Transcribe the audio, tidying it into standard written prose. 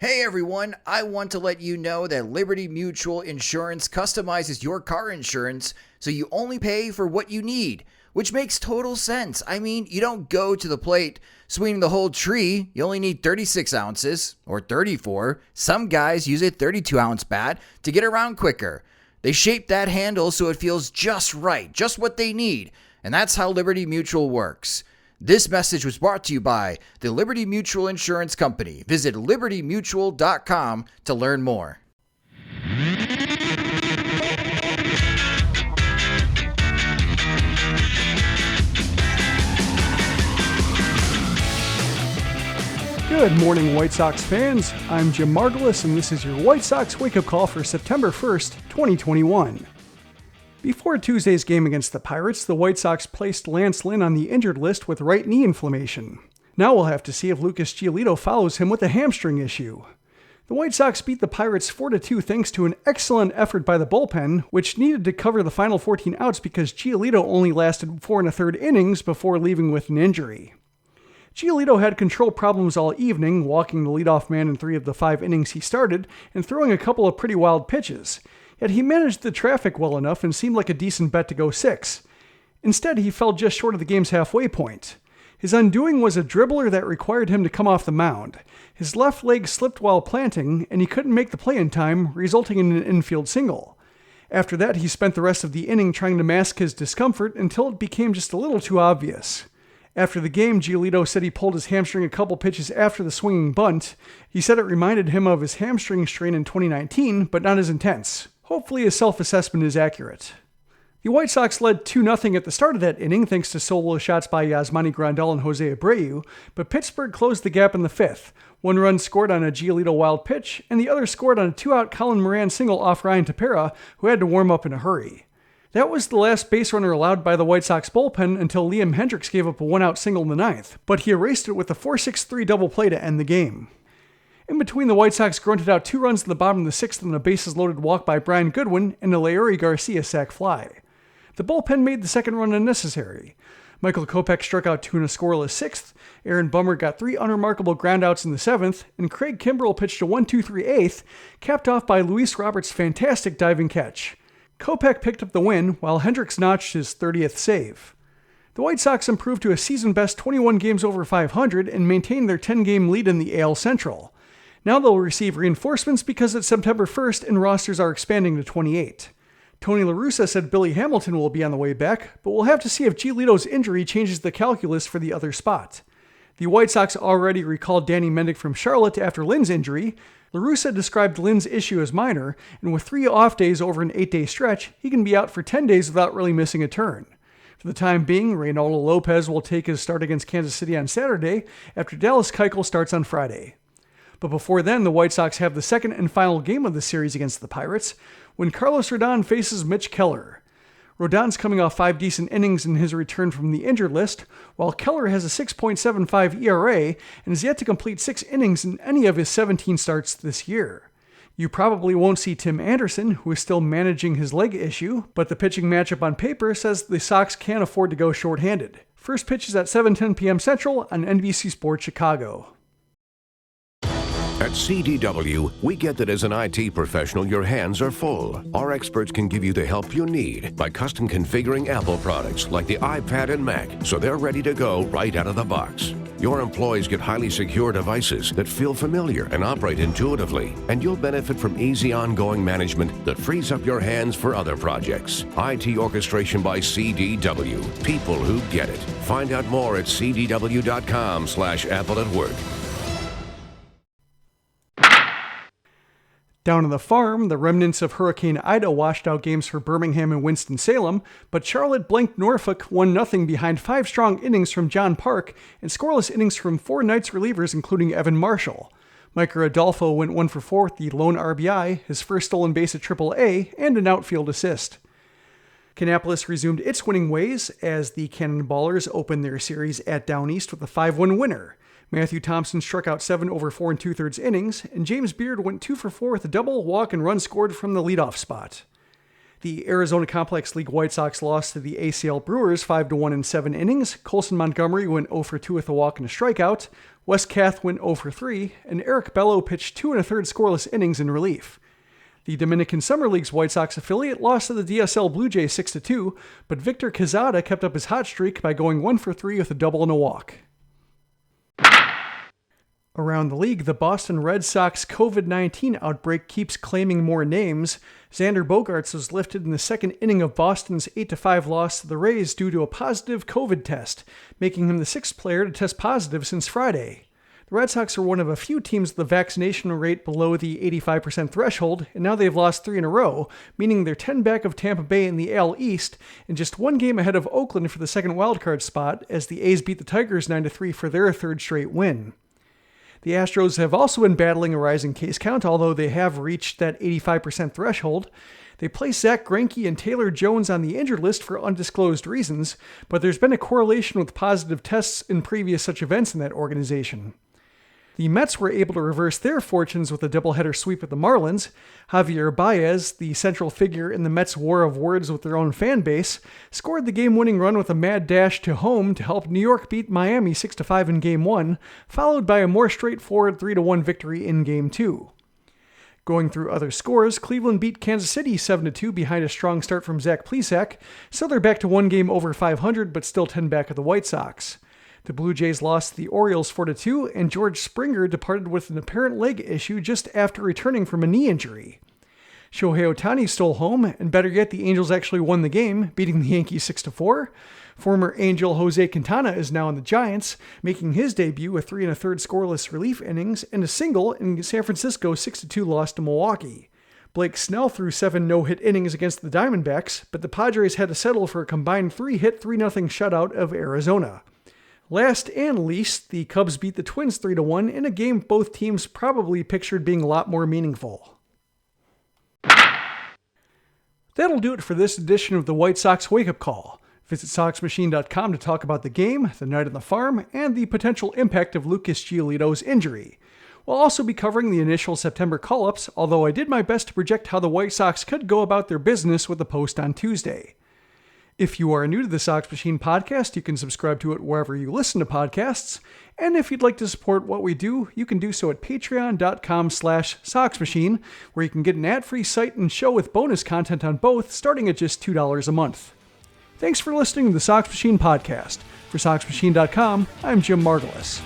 Hey everyone, I want to let you know that Liberty Mutual Insurance customizes your car insurance so you only pay for what you need, which makes total sense. I mean, you don't go to the plate swinging the whole tree. You only need 36 ounces or 34. Some guys use a 32-ounce bat to get around quicker. They shape that handle so it feels just right, just what they need, and that's how Liberty Mutual works. This message was brought to you by the Liberty Mutual Insurance Company. Visit libertymutual.com to learn more. Good morning, White Sox fans. I'm Jim Margulis, and this is your White Sox wake-up call for September 1st, 2021. Before Tuesday's game against the Pirates, the White Sox placed Lance Lynn on the injured list with right knee inflammation. Now we'll have to see if Lucas Giolito follows him with a hamstring issue. The White Sox beat the Pirates 4-2 thanks to an excellent effort by the bullpen, which needed to cover the final 14 outs because Giolito only lasted 4 1/3 innings before leaving with an injury. Giolito had control problems all evening, walking the leadoff man in 3 of the 5 innings he started and throwing a couple of pretty wild pitches. Yet he managed the traffic well enough and seemed like a decent bet to go 6. Instead, he fell just short of the game's halfway point. His undoing was a dribbler that required him to come off the mound. His left leg slipped while planting, and he couldn't make the play in time, resulting in an infield single. After that, he spent the rest of the inning trying to mask his discomfort until it became just a little too obvious. After the game, Giolito said he pulled his hamstring a couple pitches after the swinging bunt. He said it reminded him of his hamstring strain in 2019, but not as intense. Hopefully his self-assessment is accurate. The White Sox led 2-0 at the start of that inning thanks to solo shots by Yasmani Grandal and Jose Abreu, but Pittsburgh closed the gap in the 5th. 1 run scored on a Giolito wild pitch, and the other scored on a 2-out Colin Moran single off Ryan Tepera, who had to warm up in a hurry. That was the last base runner allowed by the White Sox bullpen until Liam Hendriks gave up a 1-out single in the 9th, but he erased it with a 4-6-3 double play to end the game. In between, the White Sox grunted out 2 runs in the bottom of the 6th on a bases-loaded walk by Brian Goodwin and a Leury Garcia sac fly. The bullpen made the second run unnecessary. Michael Kopech struck out 2 in a scoreless 6th, Aaron Bummer got 3 unremarkable groundouts in the 7th, and Craig Kimbrell pitched a 1-2-3 8th, capped off by Luis Roberts' fantastic diving catch. Kopech picked up the win, while Hendriks notched his 30th save. The White Sox improved to a season-best 21 games over 500 and maintained their 10-game lead in the AL Central. Now they'll receive reinforcements because it's September 1st and rosters are expanding to 28. Tony La Russa said Billy Hamilton will be on the way back, but we'll have to see if Giolito's injury changes the calculus for the other spot. The White Sox already recalled Danny Mendick from Charlotte after Lynn's injury. La Russa described Lynn's issue as minor, and with 3 off days over an 8-day stretch, he can be out for 10 days without really missing a turn. For the time being, Reynaldo Lopez will take his start against Kansas City on Saturday after Dallas Keuchel starts on Friday. But before then, the White Sox have the second and final game of the series against the Pirates, when Carlos Rodon faces Mitch Keller. Rodon's coming off 5 decent innings in his return from the injured list, while Keller has a 6.75 ERA and is yet to complete 6 innings in any of his 17 starts this year. You probably won't see Tim Anderson, who is still managing his leg issue, but the pitching matchup on paper says the Sox can't afford to go shorthanded. First pitch is at 7:10 p.m. Central on NBC Sports Chicago. At CDW, we get that as an IT professional, your hands are full. Our experts can give you the help you need by custom configuring Apple products like the iPad and Mac, so they're ready to go right out of the box. Your employees get highly secure devices that feel familiar and operate intuitively, and you'll benefit from easy ongoing management that frees up your hands for other projects. IT orchestration by CDW. People who get it. Find out more at cdw.com/Apple at Work. Down on the farm, the remnants of Hurricane Ida washed out games for Birmingham and Winston-Salem, but Charlotte blanked Norfolk 1-0 behind 5 strong innings from John Park and scoreless innings from 4 Knights relievers, including Evan Marshall. Mike Rodolfo went 1 for 4 with the lone RBI, his first stolen base at AAA, and an outfield assist. Kannapolis resumed its winning ways as the Cannonballers opened their series at Down East with a 5-1 winner. Matthew Thompson struck out 7 over 4 2/3 innings, and James Beard went 2 for 4 with a double, walk, and run scored from the leadoff spot. The Arizona Complex League White Sox lost to the ACL Brewers 5-1 in 7 innings. Colson Montgomery went 0-for-2 with a walk and a strikeout. Wes Kath went 0-for-3, and Eric Bello pitched 2 1/3 scoreless innings in relief. The Dominican Summer League's White Sox affiliate lost to the DSL Blue Jays 6-2, but Victor Quezada kept up his hot streak by going 1-for-3 with a double and a walk. Around the league, the Boston Red Sox COVID-19 outbreak keeps claiming more names. Xander Bogaerts was lifted in the second inning of Boston's 8-5 loss to the Rays due to a positive COVID test, making him the 6th player to test positive since Friday. The Red Sox are one of a few teams with the vaccination rate below the 85% threshold, and now they've lost 3 in a row, meaning they're 10 back of Tampa Bay in the AL East and just 1 game ahead of Oakland for the second wildcard spot as the A's beat the Tigers 9-3 for their 3rd straight win. The Astros have also been battling a rising case count, although they have reached that 85% threshold. They placed Zach Greinke and Taylor Jones on the injured list for undisclosed reasons, but there's been a correlation with positive tests in previous such events in that organization. The Mets were able to reverse their fortunes with a doubleheader sweep at the Marlins. Javier Baez, the central figure in the Mets' war of words with their own fan base, scored the game-winning run with a mad dash to home to help New York beat Miami 6-5 in Game 1, followed by a more straightforward 3-1 victory in Game 2. Going through other scores, Cleveland beat Kansas City 7-2 behind a strong start from Zach Plesac, so they're back to 1 game over 500 but still 10 back of the White Sox. The Blue Jays lost to the Orioles 4-2, and George Springer departed with an apparent leg issue just after returning from a knee injury. Shohei Ohtani stole home, and better yet, the Angels actually won the game, beating the Yankees 6-4. Former Angel Jose Quintana is now on the Giants, making his debut with 3 1/3 scoreless relief innings and a single in San Francisco's 6-2 loss to Milwaukee. Blake Snell threw 7 no-hit innings against the Diamondbacks, but the Padres had to settle for a combined 3-hit 3-0 shutout of Arizona. Last and least, the Cubs beat the Twins 3-1 in a game both teams probably pictured being a lot more meaningful. That'll do it for this edition of the White Sox Wake-Up Call. Visit SoxMachine.com to talk about the game, the night on the farm, and the potential impact of Lucas Giolito's injury. We'll also be covering the initial September call-ups, although I did my best to project how the White Sox could go about their business with the post on Tuesday. If you are new to the Sox Machine podcast, you can subscribe to it wherever you listen to podcasts. And if you'd like to support what we do, you can do so at patreon.com/SoxMachine, where you can get an ad-free site and show with bonus content on both, starting at just $2 a month. Thanks for listening to the Sox Machine podcast. For SoxMachine.com, I'm Jim Margulis.